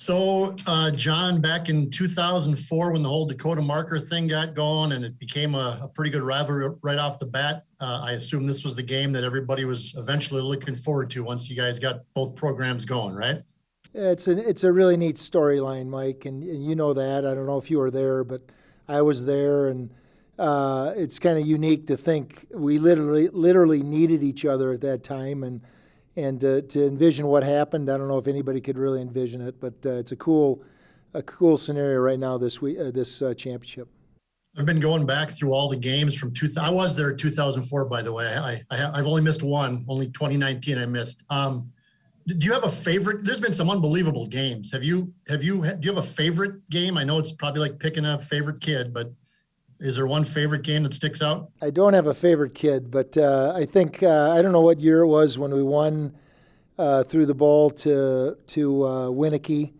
So, John, back in 2004, when the whole Dakota marker thing got going and it became a pretty good rivalry right off the bat, I assume this was the game that everybody was eventually looking forward to once you guys got both programs going, right? Yeah, it's a really neat storyline, Mike, and you know that. I don't know if you were there, but I was there, and it's kind of unique to think we literally needed each other at that time, and to envision what happened. I don't know if anybody could really envision it, but it's a cool scenario right now this week, this championship. I've been going back through all the games from I was there in 2004, by the way. I've only missed one, only 2019 I missed. Do you have a favorite? There's been some unbelievable games. Do you have a favorite game? I know it's probably like picking a favorite kid, but is there one favorite game that sticks out? I don't have a favorite kid, but I think I don't know what year it was when we won through the ball to Winnicky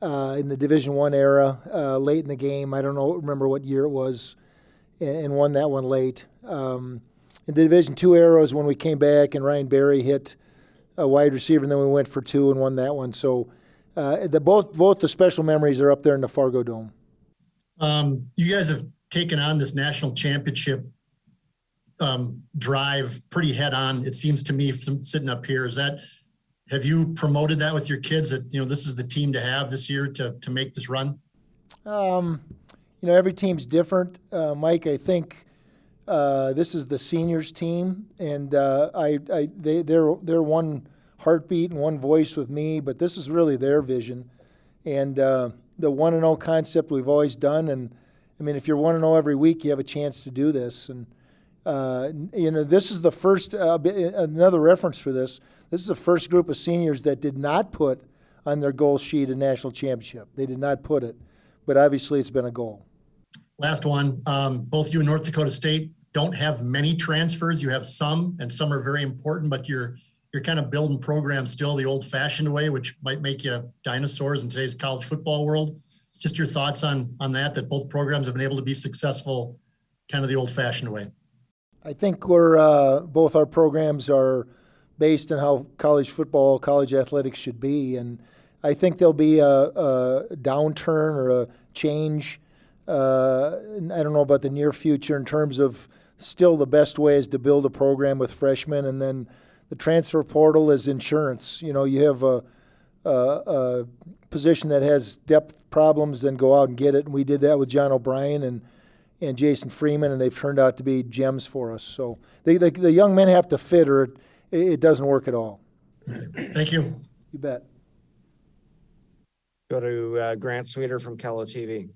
in the Division I era late in the game. I don't remember what year it was, and won that one late. In the Division II era was when we came back and Ryan Berry hit a wide receiver, and then we went for two and won that one. So both the special memories are up there in the Fargo Dome. You guys have taken on this national championship drive pretty head on. It seems to me from sitting up here, have you promoted that with your kids that, this is the team to have this year to make this run? Every team's different. Mike, I think this is the seniors team, and they're one heartbeat and one voice with me, but this is really their vision. And the 1-0 concept we've always done, and I mean, if you're 1-0 every week, you have a chance to do this. And this is the first. Another reference for this. This is the first group of seniors that did not put on their goal sheet a national championship. They did not put it, but obviously it's been a goal. Last one. Both you and North Dakota State don't have many transfers. You have some, and some are very important, but you're kind of building programs still the old-fashioned way, which might make you dinosaurs in today's college football world. Just your thoughts on that both programs have been able to be successful kind of the old-fashioned way. I think both our programs are based on how college football, college athletics should be, and I think there'll be a downturn or a change. I don't know about the near future in terms of still the best way is to build a program with freshmen, and then the transfer portal is insurance. You have a position that has depth problems, then go out and get it. And we did that with John O'Brien and Jason Freeman, and they've turned out to be gems for us. So the young men have to fit, or it doesn't work at all. Thank you. You bet. Go to Grant Sweeter from Kello TV.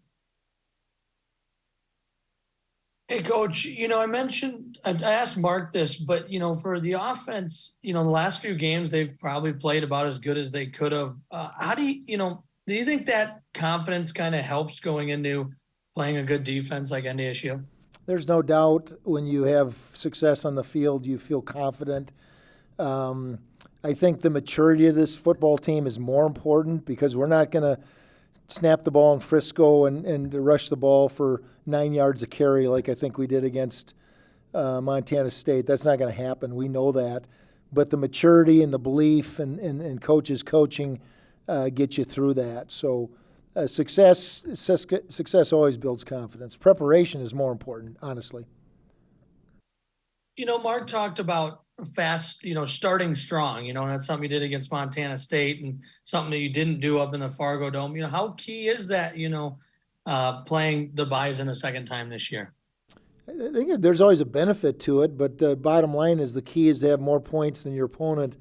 Hey, Coach, I asked Mark this, but, for the offense, the last few games, they've probably played about as good as they could have. How do you think that confidence kind of helps going into playing a good defense like NDSU? There's no doubt when you have success on the field, you feel confident. I think the maturity of this football team is more important because we're not going to snap the ball in Frisco and rush the ball for 9 yards a carry like I think we did against Montana State. That's not going to happen. We know that. But the maturity and the belief and coaches coaching get you through that. So success always builds confidence. Preparation is more important, honestly. Mark talked about fast, starting strong, and that's something you did against Montana State and something that you didn't do up in the Fargo Dome. How key is that, playing the Bison a second time this year? I think there's always a benefit to it, but the bottom line is the key is to have more points than your opponent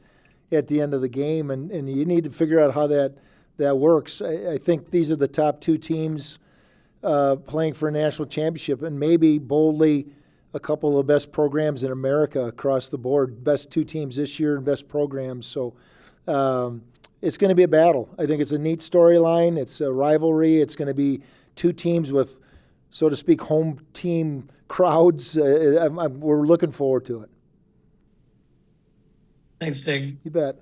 at the end of the game, and you need to figure out how that works. I think these are the top two teams playing for a national championship, and maybe boldly a couple of the best programs in America across the board, best two teams this year and best programs. So it's going to be a battle. I think it's a neat storyline. It's a rivalry. It's going to be two teams with, so to speak, home team crowds. We're looking forward to it. Thanks, Stig. You bet.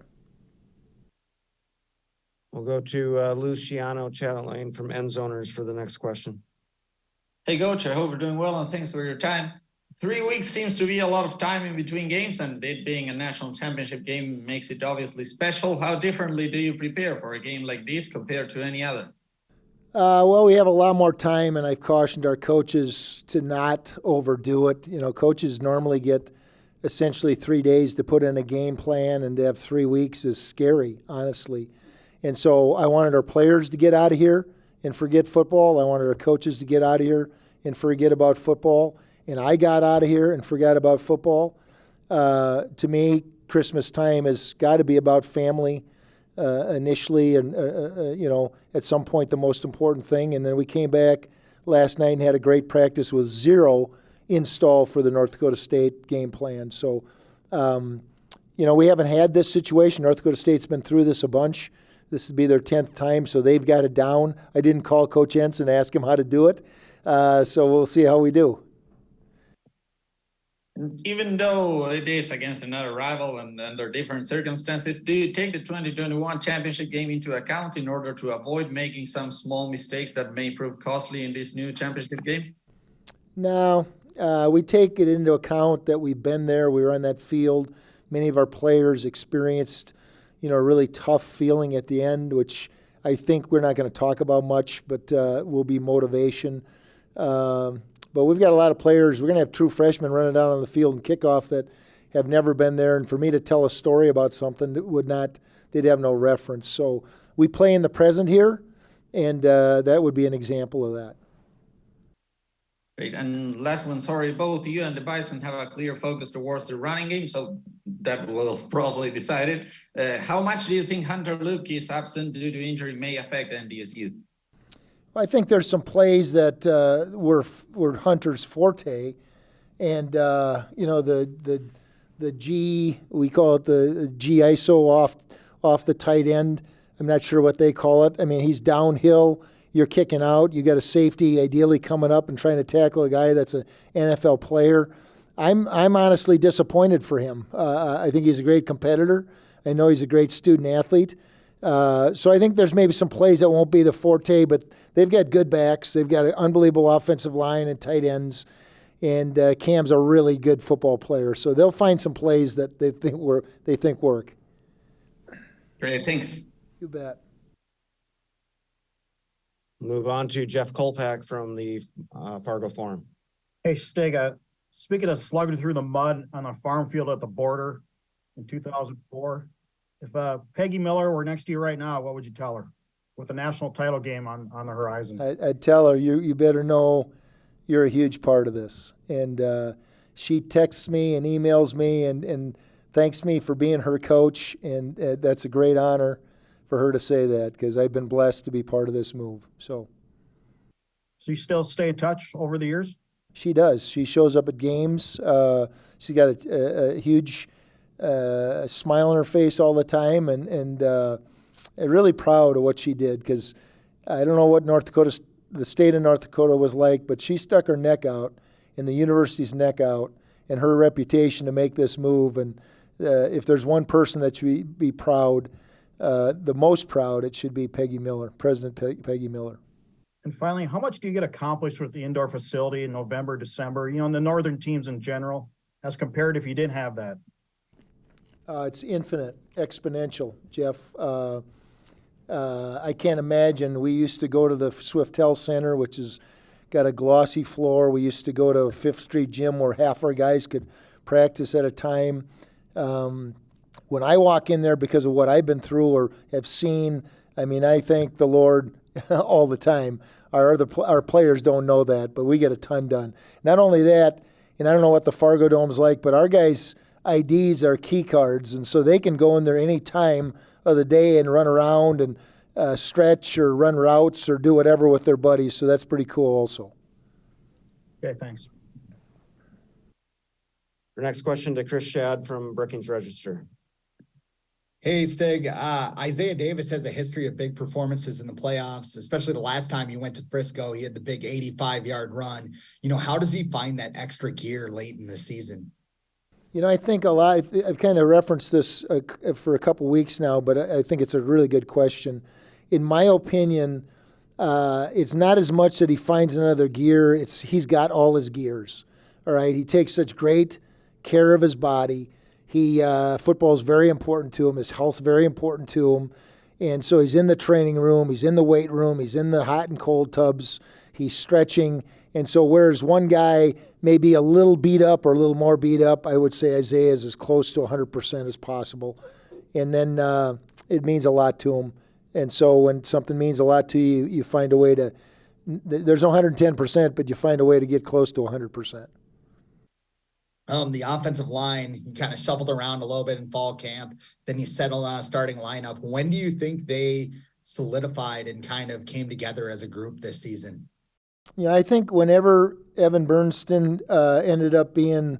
We'll go to Luciano Chatelain from End Zoners for the next question. Hey, Coach, I hope you're doing well, and thanks for your time. 3 weeks seems to be a lot of time in between games, and it being a national championship game makes it obviously special. How differently do you prepare for a game like this compared to any other? Well, we have a lot more time, and I've cautioned our coaches to not overdo it. You know, coaches normally get essentially 3 days to put in a game plan, and to have 3 weeks is scary, honestly. And so I wanted our players to get out of here and forget football. I wanted our coaches to get out of here and forget about football. And I got out of here and forgot about football. To me, Christmas time has got to be about family initially, and at some point the most important thing. And then we came back last night and had a great practice with zero install for the North Dakota State game plan. So, we haven't had this situation. North Dakota State's been through this a bunch. This would be their 10th time, so they've got it down. I didn't call Coach Entz and ask him how to do it, so we'll see how we do. Even though it is against another rival and under different circumstances, do you take the 2021 championship game into account in order to avoid making some small mistakes that may prove costly in this new championship game? No, we take it into account that we've been there. We were on that field. Many of our players experienced, a really tough feeling at the end, which I think we're not going to talk about much, but will be motivation. But we've got a lot of players. We're going to have true freshmen running down on the field and kickoff that have never been there. And for me to tell a story about something that they'd have no reference. So we play in the present here, and that would be an example of that. Great. And last one, sorry, both you and the Bison have a clear focus towards the running game, so that will probably decide it. How much do you think Hunter Luke is absent due to injury may affect NDSU? I think there's some plays that were Hunter's forte, and the G, we call it the G ISO off the tight end. I'm not sure what they call it. I mean, he's downhill. You're kicking out. You got a safety ideally coming up and trying to tackle a guy that's an NFL player. I'm honestly disappointed for him. I think he's a great competitor. I know he's a great student athlete. So I think there's maybe some plays that won't be the forte, but they've got good backs. They've got an unbelievable offensive line and tight ends, and Cam's a really good football player. So they'll find some plays that they think work. Great, thanks. You bet. Move on to Jeff Kolpak from the Fargo Forum. Hey, Stig, speaking of slugging through the mud on a farm field at the border in 2004, if Peggy Miller were next to you right now, what would you tell her with the national title game on the horizon? I'd tell her, you better know you're a huge part of this. And she texts me and emails me and thanks me for being her coach, and that's a great honor for her to say that, because I've been blessed to be part of this move. So you still stay in touch over the years? She does. She shows up at games. She got a huge smile on her face all the time, and really proud of what she did, because I don't know what the state of North Dakota was like, but she stuck her neck out and the university's neck out and her reputation to make this move. And if there's one person that should be proud, the most proud, it should be Peggy Miller, President Peggy Miller. And finally, how much do you get accomplished with the indoor facility in November, December, and the northern teams in general, as compared if you didn't have that? It's infinite, exponential, Jeff. I can't imagine. We used to go to the Swiftel Center, which has got a glossy floor. We used to go to Fifth Street Gym where half our guys could practice at a time. When I walk in there, because of what I've been through or have seen, I thank the Lord all the time. Our players don't know that, but we get a ton done. Not only that, and I don't know what the Fargo Dome's like, but our guys' IDs are key cards, and so they can go in there any time of the day and run around and stretch or run routes or do whatever with their buddies. So that's pretty cool also. Okay, thanks. Our next question to Chris Shad from Brookings Register. Hey, Stig. Isaiah Davis has a history of big performances in the playoffs, especially the last time he went to Frisco. He had the big 85-yard run. How does he find that extra gear late in the season? I think a lot, I've kind of referenced this for a couple weeks now, but I think it's a really good question. In my opinion, it's not as much that he finds another gear. He's got all his gears. All right, he takes such great care of his body. Football is very important to him. His health is very important to him. And so he's in the training room, he's in the weight room, he's in the hot and cold tubs, he's stretching. And so whereas one guy may be a little beat up or a little more beat up, I would say Isaiah is as close to 100% as possible. And then it means a lot to him. And so when something means a lot to you, you find a way to, there's no 110%, but you find a way to get close to 100%. The offensive line, he kind of shuffled around a little bit in fall camp. Then he settled on a starting lineup. When do you think they solidified and kind of came together as a group this season? Yeah, I think whenever Evan Bernston ended up being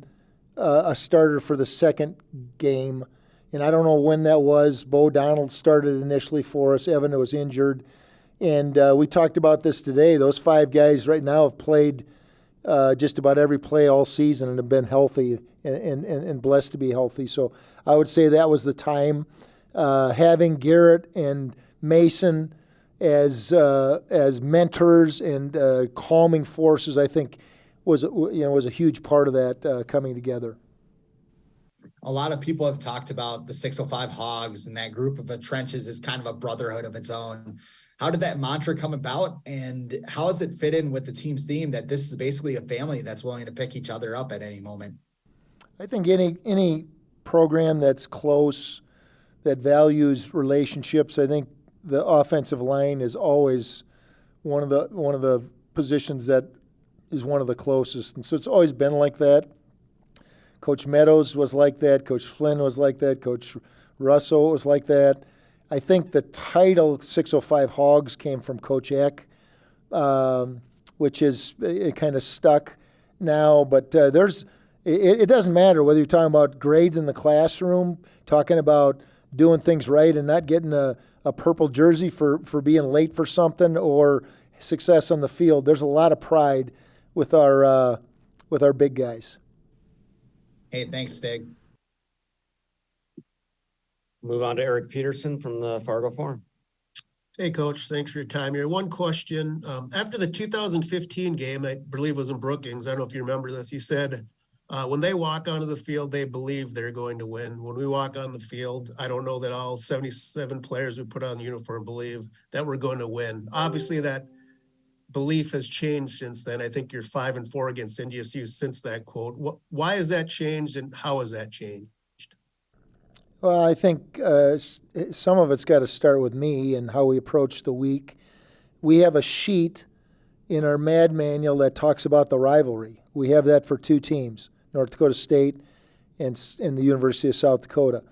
a starter for the second game, and I don't know when that was, Bo Donald started initially for us. Evan was injured. And we talked about this today. Those 5 guys right now have played just about every play all season and have been healthy and blessed to be healthy. So I would say that was the time. Having Garrett and Mason as mentors and calming forces, I think was a huge part of that coming together. A lot of people have talked about the 605 Hogs, and that group of trenches is kind of a brotherhood of its own. How did that mantra come about, and how does it fit in with the team's theme that this is basically a family that's willing to pick each other up at any moment? I think any program that's close, that values relationships, I think the offensive line is always one of the positions that is one of the closest. And so it's always been like that. Coach Meadows was like that. Coach Flynn was like that. Coach Russo was like that. I think the title 605 Hogs came from Coach Eck, which is it kind of stuck now. But it doesn't matter whether you're talking about grades in the classroom, talking about doing things right and not getting a purple jersey for being late for something, or success on the field. There's a lot of pride with our big guys. Hey, thanks, Stig. Move on to Eric Peterson from the Fargo Forum. Hey, Coach, thanks for your time here. One question. After the 2015 game, I believe was in Brookings, I don't know if you remember this, you said when they walk onto the field, they believe they're going to win. When we walk on the field, I don't know that all 77 players who put on the uniform believe that we're going to win. Obviously, that belief has changed since then. I think you're 5-4 against NDSU since that quote. Why has that changed, and how has that changed? Well, I think some of it's got to start with me and how we approach the week. We have a sheet in our MAD manual that talks about the rivalry. We have that for 2 teams, North Dakota State and the University of South Dakota.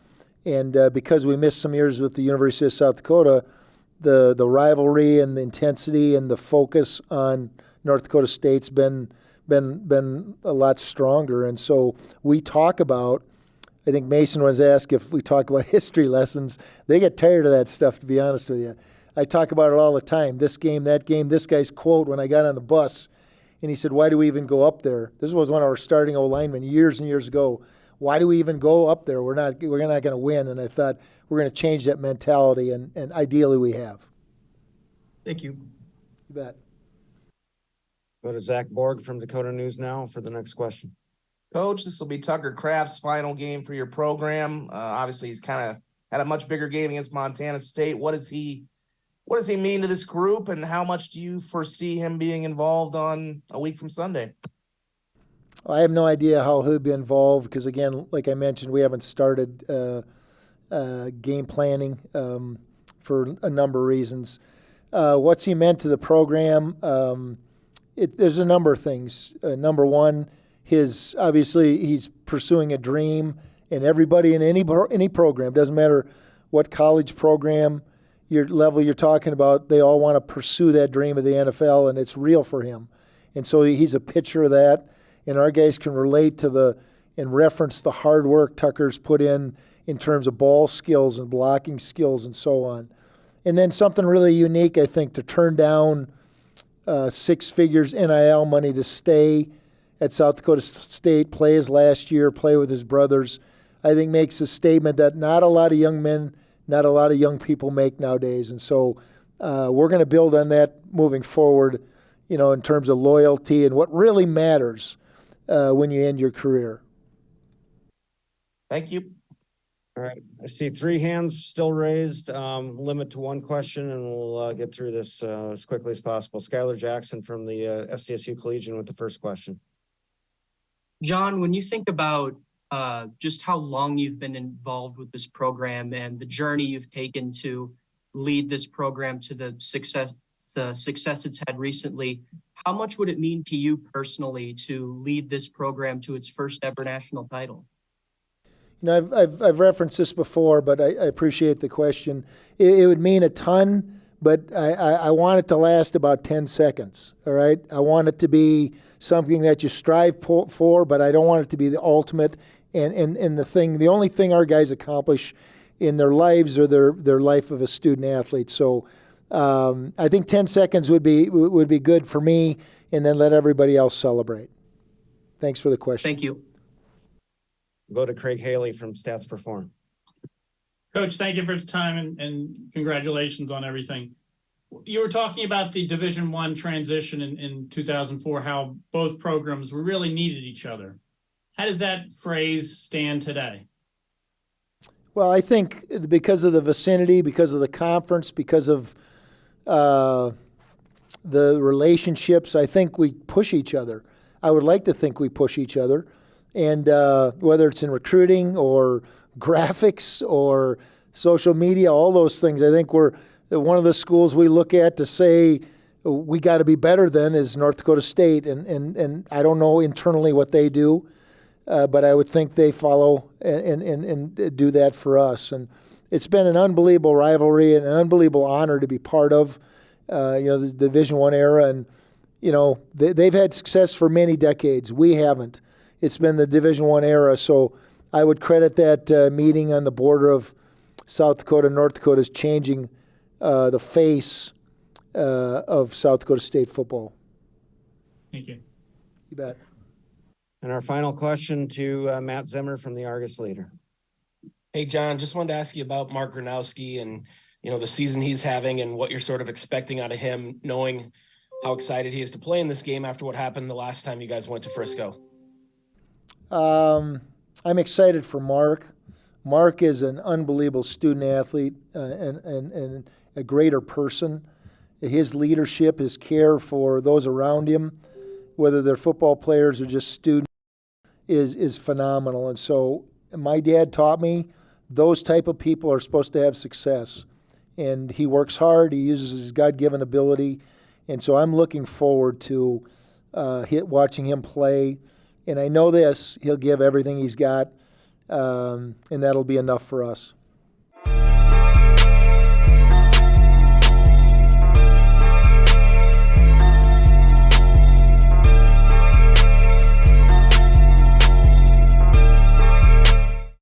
And because we missed some years with the University of South Dakota, the rivalry and the intensity and the focus on North Dakota State's been a lot stronger. And so we talk about, I think Mason was asked if we talk about history lessons. They get tired of that stuff, to be honest with you. I talk about it all the time. This game, that game, this guy's quote when I got on the bus, and he said, "Why do we even go up there?" This was one of our starting O-linemen years and years ago. Why do we even go up there? We're not going to win. And I thought we're going to change that mentality, and ideally we have. Thank you. You bet. Go to Zach Borg from Dakota News Now for the next question. Coach, this will be Tucker Kraft's final game for your program. Obviously, he's kind of had a much bigger game against Montana State. What does he mean to this group, and how much do you foresee him being involved on a week from Sunday? I have no idea how he'll be involved because, again, like I mentioned, we haven't started game planning for a number of reasons. What's he meant to the program? There's a number of things. Number one, obviously he's pursuing a dream, and everybody in any program, doesn't matter what college program, your level you're talking about, they all want to pursue that dream of the NFL, and it's real for him. And so he's a picture of that, and our guys can relate to and reference the hard work Tucker's put in terms of ball skills and blocking skills and so on. And then something really unique, I think, to turn down 6 figures NIL money to stay at South Dakota State, play his last year, play with his brothers, I think makes a statement that not a lot of young men, not a lot of young people make nowadays. And so we're going to build on that moving forward, in terms of loyalty and what really matters. when you end your career. Thank you. All right, I see 3 hands still raised. Limit to 1 question and we'll get through this as quickly as possible. Skylar Jackson from the FCSU Collegian with the first question. John, when you think about just how long you've been involved with this program and the journey you've taken to lead this program to the success it's had recently, how much would it mean to you personally to lead this program to its first ever national title? You know, I've referenced this before, but I appreciate the question. It would mean a ton, but I want it to last about 10 seconds, all right? I want it to be something that you strive for, but I don't want it to be the ultimate and the only thing our guys accomplish in their lives or their life of a student athlete. So I think 10 seconds would be good for me, and then let everybody else celebrate. Thanks for the question. Thank you. Go to Craig Haley from Stats Perform. Coach, thank you for the time and congratulations on everything. You were talking about the Division I transition in 2004, how both programs really needed each other. How does that phrase stand today? Well, I think because of the vicinity, because of the conference, because of the relationships, I think we push each other. I would like to think we push each other. And whether it's in recruiting or graphics or social media, all those things, I think we're one of the schools we look at to say we got to be better than is North Dakota State. And I don't know internally what they do, but I would think they follow and do that for us. And it's been an unbelievable rivalry and an unbelievable honor to be part of, the Division I era. And, they've had success for many decades. We haven't. It's been the Division I era, so I would credit that meeting on the border of South Dakota and North Dakota as changing the face of South Dakota State football. Thank you. You bet. And our final question to Matt Zimmer from the Argus Leader. Hey, John, just wanted to ask you about Mark Grunowski and, the season he's having and what you're sort of expecting out of him, knowing how excited he is to play in this game after what happened the last time you guys went to Frisco. I'm excited for Mark. Mark is an unbelievable student athlete and a greater person. His leadership, his care for those around him, whether they're football players or just students, is phenomenal. And so my dad taught me those type of people are supposed to have success. And he works hard. He uses his God-given ability. And so I'm looking forward to watching him play. And I know this, he'll give everything he's got, and that'll be enough for us.